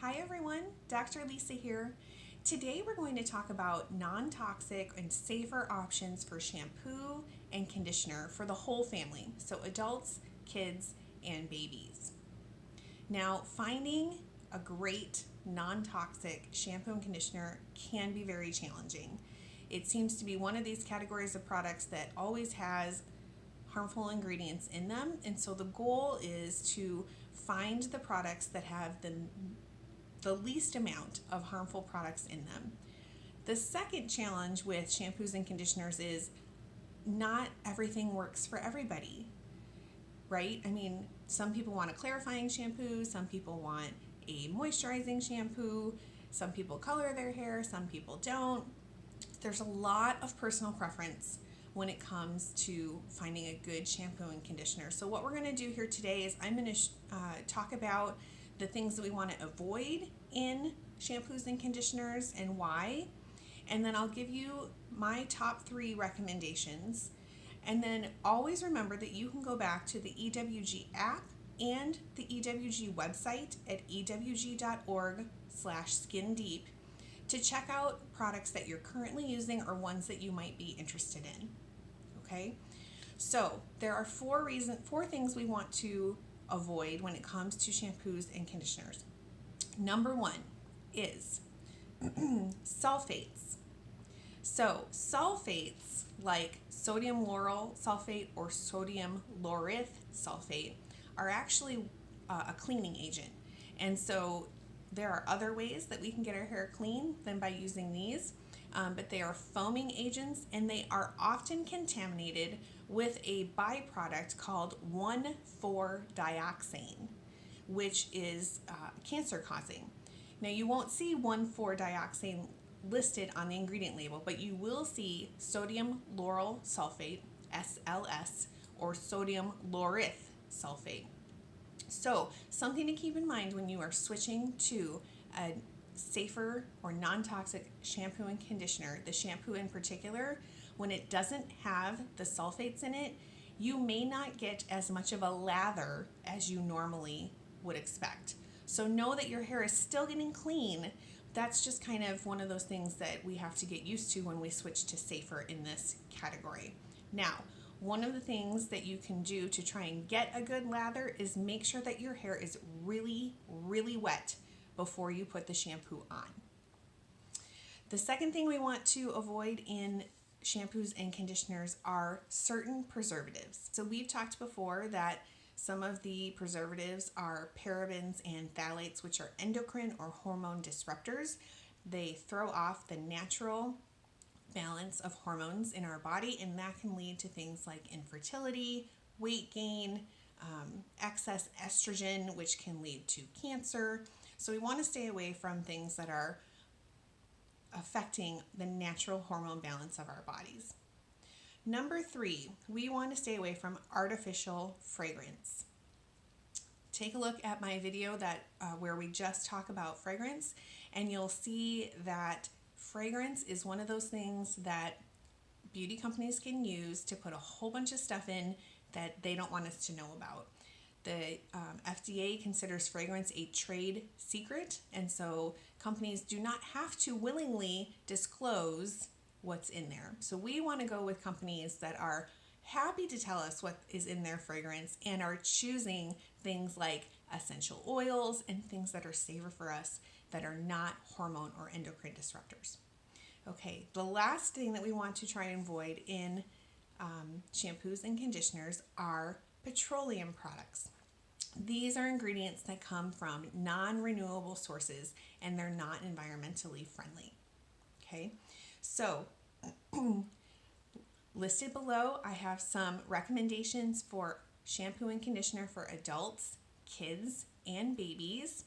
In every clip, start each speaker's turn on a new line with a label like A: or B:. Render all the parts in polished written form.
A: Hi everyone, Dr. Lisa here. Today we're going to talk about non-toxic and safer options for shampoo and conditioner for the whole family, so adults, kids, and babies. Now, finding a great non-toxic shampoo and conditioner can be very challenging. It seems to be one of these categories of products that always has harmful ingredients in them, and so the goal is to find the products that have the least amount of harmful products in them. The second challenge with shampoos and conditioners is not everything works for everybody, right? I mean, some people want a clarifying shampoo, some people want a moisturizing shampoo, some people color their hair, some people don't. There's a lot of personal preference when it comes to finding a good shampoo and conditioner. So what we're going to do here today is I'm going to talk about the things that we want to avoid in shampoos and conditioners and why. And then I'll give you my top 3 recommendations. And then always remember that you can go back to the EWG app and the EWG website at ewg.org/skindeep to check out products that you're currently using or ones that you might be interested in. Okay? So there are four things we want to avoid when it comes to shampoos and conditioners. Number 1 is sulfates. So sulfates like sodium lauryl sulfate or sodium laureth sulfate are actually a cleaning agent. And so there are other ways that we can get our hair clean than by using these, but they are foaming agents and they are often contaminated with a byproduct called 1,4-dioxane, which is cancer causing. Now you won't see 1,4-dioxane listed on the ingredient label, but you will see sodium lauryl sulfate, SLS, or sodium laureth sulfate. So something to keep in mind when you are switching to a safer or non-toxic shampoo and conditioner, the shampoo in particular, when it doesn't have the sulfates in it, you may not get as much of a lather as you normally would expect. So know that your hair is still getting clean. That's just kind of one of those things that we have to get used to when we switch to safer in this category. Now, one of the things that you can do to try and get a good lather is make sure that your hair is really, really wet before you put the shampoo on. The second thing we want to avoid in shampoos and conditioners are certain preservatives. So we've talked before that some of the preservatives are parabens and phthalates, which are endocrine or hormone disruptors. They throw off the natural balance of hormones in our body, and that can lead to things like infertility, weight gain, excess estrogen, which can lead to cancer. So we want to stay away from things that are affecting the natural hormone balance of our bodies. Number 3, we want to stay away from artificial fragrance. Take a look at my video where we just talk about fragrance, and you'll see that fragrance is one of those things that beauty companies can use to put a whole bunch of stuff in that they don't want us to know about. The FDA considers fragrance a trade secret, and so companies do not have to willingly disclose what's in there. So we want to go with companies that are happy to tell us what is in their fragrance and are choosing things like essential oils and things that are safer for us that are not hormone or endocrine disruptors. Okay, the last thing that we want to try and avoid in shampoos and conditioners are petroleum products. These are ingredients that come from non-renewable sources and they're not environmentally friendly. Okay, so listed below, I have some recommendations for shampoo and conditioner for adults, kids, and babies.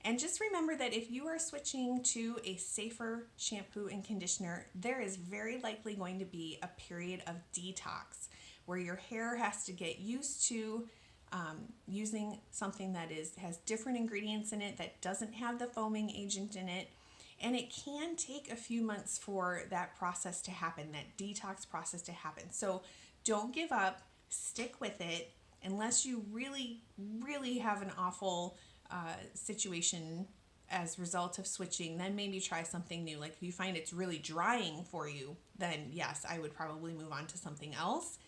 A: And just remember that if you are switching to a safer shampoo and conditioner, there is very likely going to be a period of detox where your hair has to get used to using something that has different ingredients in it, that doesn't have the foaming agent in it. And it can take a few months for that process to happen, that detox process to happen. So don't give up, stick with it, unless you really, really have an awful situation as a result of switching, then maybe try something new. Like if you find it's really drying for you, then yes, I would probably move on to something else.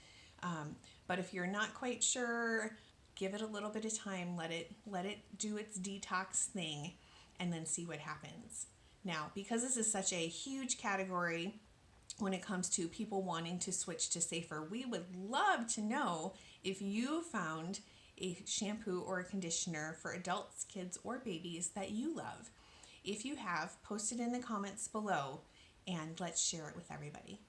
A: But if you're not quite sure, give it a little bit of time, let it do its detox thing, and then see what happens. Now, because this is such a huge category when it comes to people wanting to switch to safer, we would love to know if you found a shampoo or a conditioner for adults, kids, or babies that you love. If you have, post it in the comments below and let's share it with everybody.